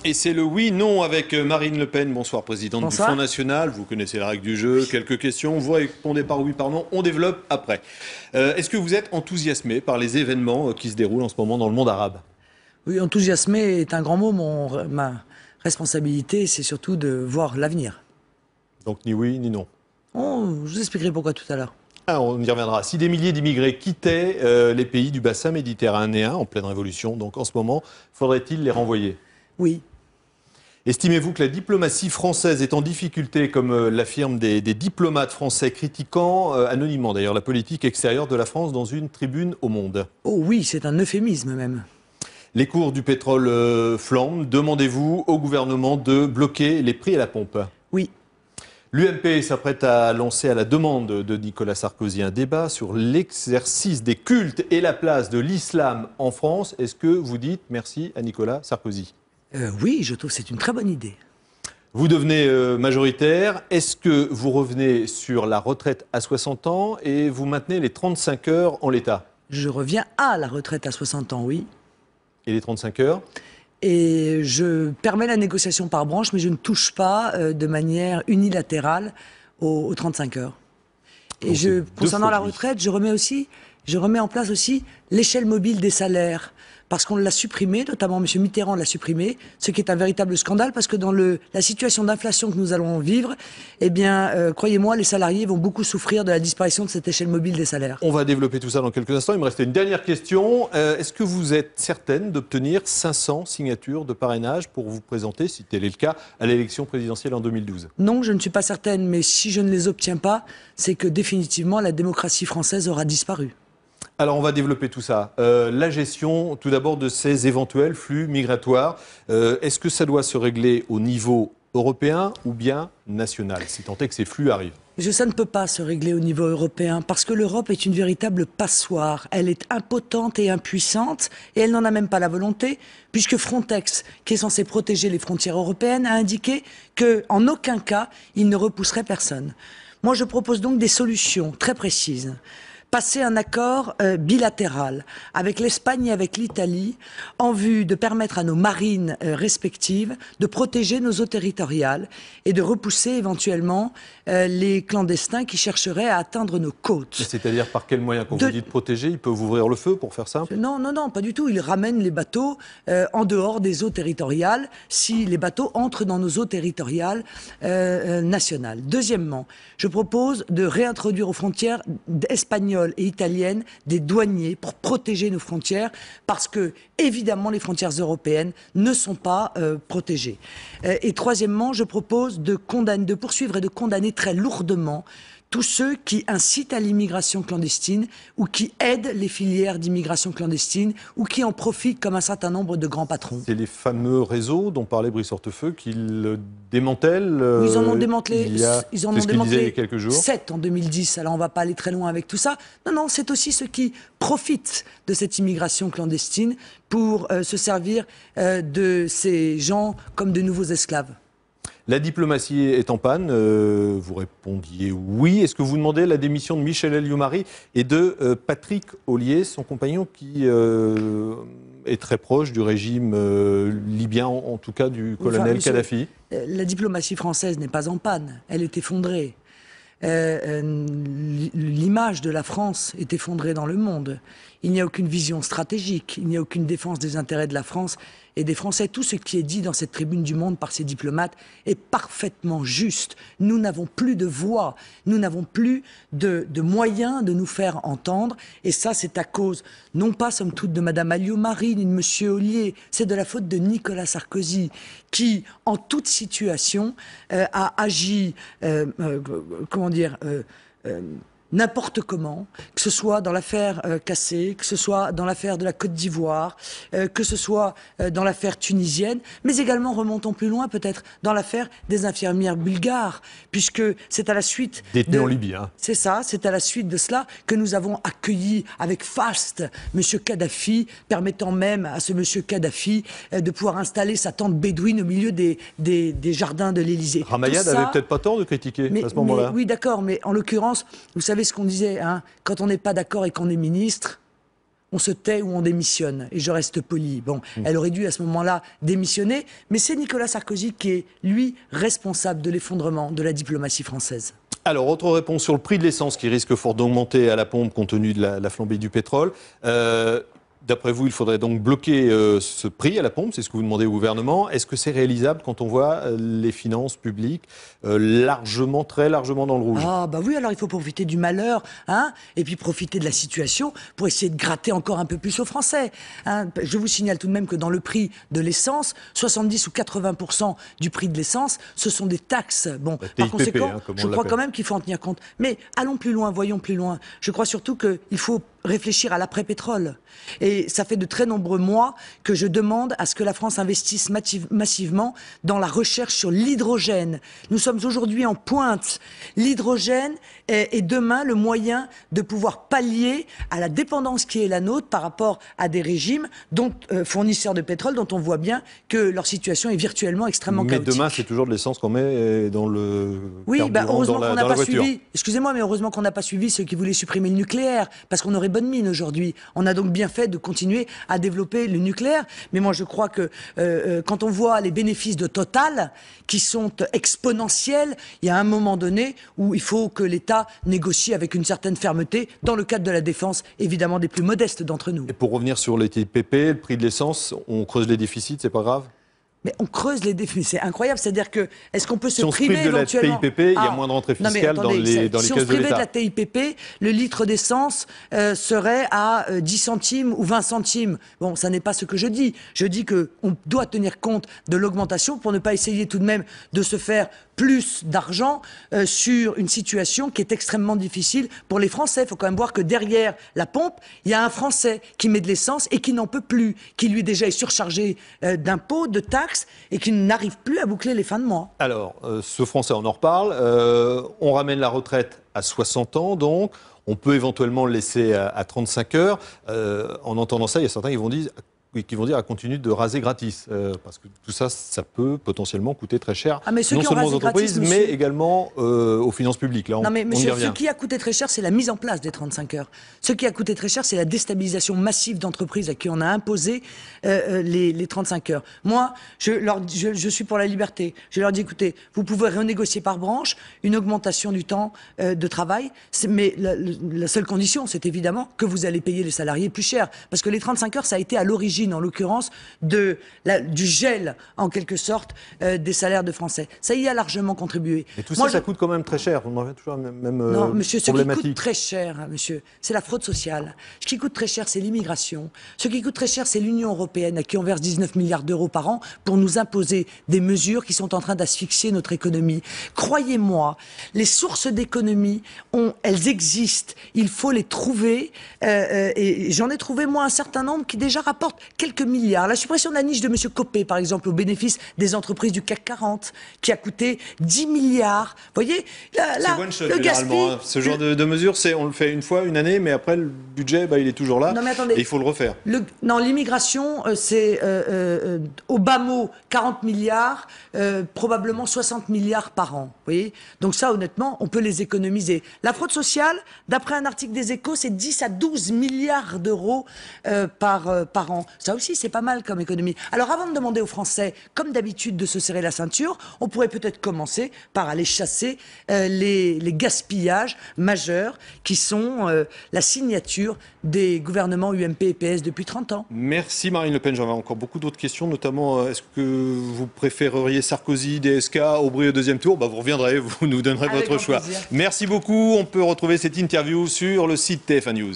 Et c'est le oui-non avec Marine Le Pen. Bonsoir, présidente du Front National. Vous connaissez la règle du jeu. Quelques questions. Vous répondez par oui, par non. On développe après. Est-ce que vous êtes enthousiasmé par les événements qui se déroulent en ce moment dans le monde arabe? Oui, enthousiasmé est un grand mot. Ma responsabilité, c'est surtout de voir l'avenir. Donc ni oui, ni non. Je vous expliquerai pourquoi tout à l'heure. On y reviendra. Si des milliers d'immigrés quittaient les pays du bassin méditerranéen en pleine révolution, donc en ce moment, faudrait-il les renvoyer? Oui. Estimez-vous que la diplomatie française est en difficulté, comme l'affirment des diplomates français critiquant anonymement d'ailleurs la politique extérieure de la France dans une tribune au Monde? Oh oui, c'est un euphémisme même. Les cours du pétrole flambent. Demandez-vous au gouvernement de bloquer les prix à la pompe? Oui. L'UMP s'apprête à lancer à la demande de Nicolas Sarkozy un débat sur l'exercice des cultes et la place de l'islam en France. Est-ce que vous dites merci à Nicolas Sarkozy? Oui, je trouve que c'est une très bonne idée. Vous devenez majoritaire. Est-ce que vous revenez sur la retraite à 60 ans et vous maintenez les 35 heures en l'état? Je reviens à la retraite à 60 ans, oui. Et les 35 heures? Et je permets la négociation par branche, mais je ne touche pas de manière unilatérale aux 35 heures. Et concernant la retraite, je remets en place aussi l'échelle mobile des salaires. Parce qu'on l'a supprimé, notamment M. Mitterrand l'a supprimé, ce qui est un véritable scandale, parce que dans la situation d'inflation que nous allons vivre, eh bien, croyez-moi, les salariés vont beaucoup souffrir de la disparition de cette échelle mobile des salaires. On va développer tout ça dans quelques instants. Il me restait une dernière question. Est-ce que vous êtes certaine d'obtenir 500 signatures de parrainage pour vous présenter, si tel est le cas, à l'élection présidentielle en 2012? Non, je ne suis pas certaine, mais si je ne les obtiens pas, c'est que définitivement la démocratie française aura disparu. Alors on va développer tout ça. La gestion, tout d'abord, de ces éventuels flux migratoires. Est-ce que ça doit se régler au niveau européen ou bien national, si tant est que ces flux arrivent? Ça ne peut pas se régler au niveau européen, parce que l'Europe est une véritable passoire. Elle est impotente et impuissante, et elle n'en a même pas la volonté, puisque Frontex, qui est censé protéger les frontières européennes, a indiqué qu'en aucun cas, il ne repousserait personne. Moi, je propose donc des solutions très précises. Passer un accord bilatéral avec l'Espagne et avec l'Italie en vue de permettre à nos marines respectives de protéger nos eaux territoriales et de repousser éventuellement les clandestins qui chercheraient à atteindre nos côtes. C'est-à-dire par quel moyen? Quand vous dites protéger, ils peuvent ouvrir le feu, pour faire simple? Non, pas du tout. Ils ramènent les bateaux en dehors des eaux territoriales si les bateaux entrent dans nos eaux territoriales nationales. Deuxièmement, je propose de réintroduire aux frontières espagnoles et italiennes des douaniers pour protéger nos frontières, parce que, évidemment, les frontières européennes ne sont pas protégées. Et troisièmement, je propose de poursuivre et de condamner très lourdement tous ceux qui incitent à l'immigration clandestine ou qui aident les filières d'immigration clandestine ou qui en profitent comme un certain nombre de grands patrons. C'est les fameux réseaux dont parlait Brice Hortefeux qu'ils démantèlent. Ils en ont démantelé, il y a quelques jours. 7 en 2010, alors on ne va pas aller très loin avec tout ça. Non, c'est aussi ceux qui profitent de cette immigration clandestine pour se servir de ces gens comme de nouveaux esclaves. La diplomatie est en panne, vous répondiez oui. Est-ce que vous demandez la démission de Michel El-Youmari et de Patrick Ollier, son compagnon qui est très proche du régime libyen, en tout cas du colonel Kadhafi? La diplomatie française n'est pas en panne, elle est effondrée. L'image de la France est effondrée dans le monde. Il n'y a aucune vision stratégique, il n'y a aucune défense des intérêts de la France et des Français. Tout ce qui est dit dans cette tribune du Monde par ces diplomates est parfaitement juste. Nous n'avons plus de voix, nous n'avons plus de moyens de nous faire entendre. Et ça, c'est à cause, non pas somme toute de Madame El-Youmari ni de Monsieur Ollier, c'est de la faute de Nicolas Sarkozy, qui, en toute situation, a agi, n'importe comment, que ce soit dans l'affaire Cassé, que ce soit dans l'affaire de la Côte d'Ivoire, que ce soit dans l'affaire tunisienne, mais également, remontons plus loin peut-être, dans l'affaire des infirmières bulgares, puisque c'est à la suite... Détenues en Libye, hein. C'est ça, c'est à la suite de cela que nous avons accueilli avec faste M. Kadhafi, permettant même à ce M. Kadhafi de pouvoir installer sa tente bédouine au milieu des jardins de l'Élysée. Ramayad avait peut-être pas tort de critiquer à ce moment-là. Oui, d'accord, mais en l'occurrence, vous savez, savez ce qu'on disait, hein, quand on n'est pas d'accord et qu'on est ministre, on se tait ou on démissionne. Et je reste poli. Bon, elle aurait dû à ce moment-là démissionner, mais c'est Nicolas Sarkozy qui est, lui, responsable de l'effondrement de la diplomatie française. Alors, autre réponse sur le prix de l'essence qui risque fort d'augmenter à la pompe compte tenu de la flambée du pétrole. D'après vous, il faudrait donc bloquer ce prix à la pompe, c'est ce que vous demandez au gouvernement. Est-ce que c'est réalisable quand on voit les finances publiques très largement dans le rouge? Ah bah oui, alors il faut profiter du malheur, hein, et puis profiter de la situation pour essayer de gratter encore un peu plus aux Français. Hein. Je vous signale tout de même que dans le prix de l'essence, 70 ou 80% du prix de l'essence, ce sont des taxes. Bon, par conséquent, je crois quand même qu'il faut en tenir compte. Mais allons plus loin, voyons plus loin. Je crois surtout qu'il faut réfléchir à l'après-pétrole. Et ça fait de très nombreux mois que je demande à ce que la France investisse massivement dans la recherche sur l'hydrogène. Nous sommes aujourd'hui en pointe. L'hydrogène est demain le moyen de pouvoir pallier à la dépendance qui est la nôtre par rapport à des régimes fournisseurs de pétrole dont on voit bien que leur situation est virtuellement extrêmement chaotique. Mais demain, c'est toujours de l'essence qu'on met dans le heureusement qu'on n'a pas voiture. suivi. Excusez-moi, mais heureusement qu'on n'a pas suivi ceux qui voulaient supprimer le nucléaire, parce qu'on aurait bonne mine aujourd'hui. On a donc bien fait de continuer à développer le nucléaire. Mais moi, je crois que quand on voit les bénéfices de Total, qui sont exponentiels, il y a un moment donné où il faut que l'État négocie avec une certaine fermeté, dans le cadre de la défense, évidemment, des plus modestes d'entre nous. Et pour revenir sur les TIPP, le prix de l'essence, on creuse les déficits, c'est pas grave? Mais on creuse les déficits, c'est incroyable. C'est-à-dire que, est-ce qu'on peut se priver de la éventuellement TIPP, il y a moins de rentrées fiscales dans les caisses de l'État. Si on se privait de la TIPP, le litre d'essence serait à 10 centimes ou 20 centimes. Bon, ça n'est pas ce que je dis. Je dis qu'on doit tenir compte de l'augmentation pour ne pas essayer tout de même de se faire plus d'argent sur une situation qui est extrêmement difficile pour les Français. Il faut quand même voir que derrière la pompe, il y a un Français qui met de l'essence et qui n'en peut plus, qui lui déjà est surchargé d'impôts, de taxes, et qui n'arrive plus à boucler les fins de mois. Alors, ce Français, on en reparle. On ramène la retraite à 60 ans, donc. On peut éventuellement le laisser à 35 heures. En entendant ça, il y a certains qui vont dire à continuer de raser gratis. Parce que tout ça, ça peut potentiellement coûter très cher, non seulement aux entreprises, mais également aux finances publiques. Là, non mais monsieur, ce qui a coûté très cher, c'est la mise en place des 35 heures. Ce qui a coûté très cher, c'est la déstabilisation massive d'entreprises à qui on a imposé les 35 heures. Moi, je suis pour la liberté. Je leur dis, écoutez, vous pouvez renégocier par branche une augmentation du temps de travail, mais la seule condition, c'est évidemment que vous allez payer les salariés plus cher. Parce que les 35 heures, ça a été à l'origine, en l'occurrence, du gel, en quelque sorte, des salaires de Français. Ça y a largement contribué. Et tout ça coûte quand même très cher. On en revient toujours à la même Non, monsieur, ce qui problématique. coûte très cher, hein, monsieur, c'est la fraude sociale. Ce qui coûte très cher, c'est l'immigration. Ce qui coûte très cher, c'est l'Union européenne, à qui on verse 19 milliards d'euros par an pour nous imposer des mesures qui sont en train d'asphyxier notre économie. Croyez-moi, les sources d'économie, elles existent. Il faut les trouver. Et j'en ai trouvé, moi, un certain nombre qui déjà rapportent quelques milliards. La suppression de la niche de M. Copé, par exemple, au bénéfice des entreprises du CAC 40, qui a coûté 10 milliards. Vous voyez, c'est one shot, généralement. Hein. Ce genre de mesures, on le fait une fois, une année, mais après, le budget, il est toujours là. Non, mais attendez, et il faut le refaire. Non, l'immigration, c'est au bas mot 40 milliards, probablement 60 milliards par an. Vous voyez, donc ça, honnêtement, on peut les économiser. La fraude sociale, d'après un article des Échos, c'est 10 à 12 milliards d'euros par an. Ça aussi, c'est pas mal comme économie. Alors, avant de demander aux Français, comme d'habitude, de se serrer la ceinture, on pourrait peut-être commencer par aller chasser les gaspillages majeurs qui sont la signature des gouvernements UMP et PS depuis 30 ans. Merci Marine Le Pen. J'avais encore beaucoup d'autres questions, notamment est-ce que vous préféreriez Sarkozy, DSK, Aubry au deuxième tour? Vous reviendrez, vous nous donnerez votre choix. Plaisir. Merci beaucoup. On peut retrouver cette interview sur le site TF1 News.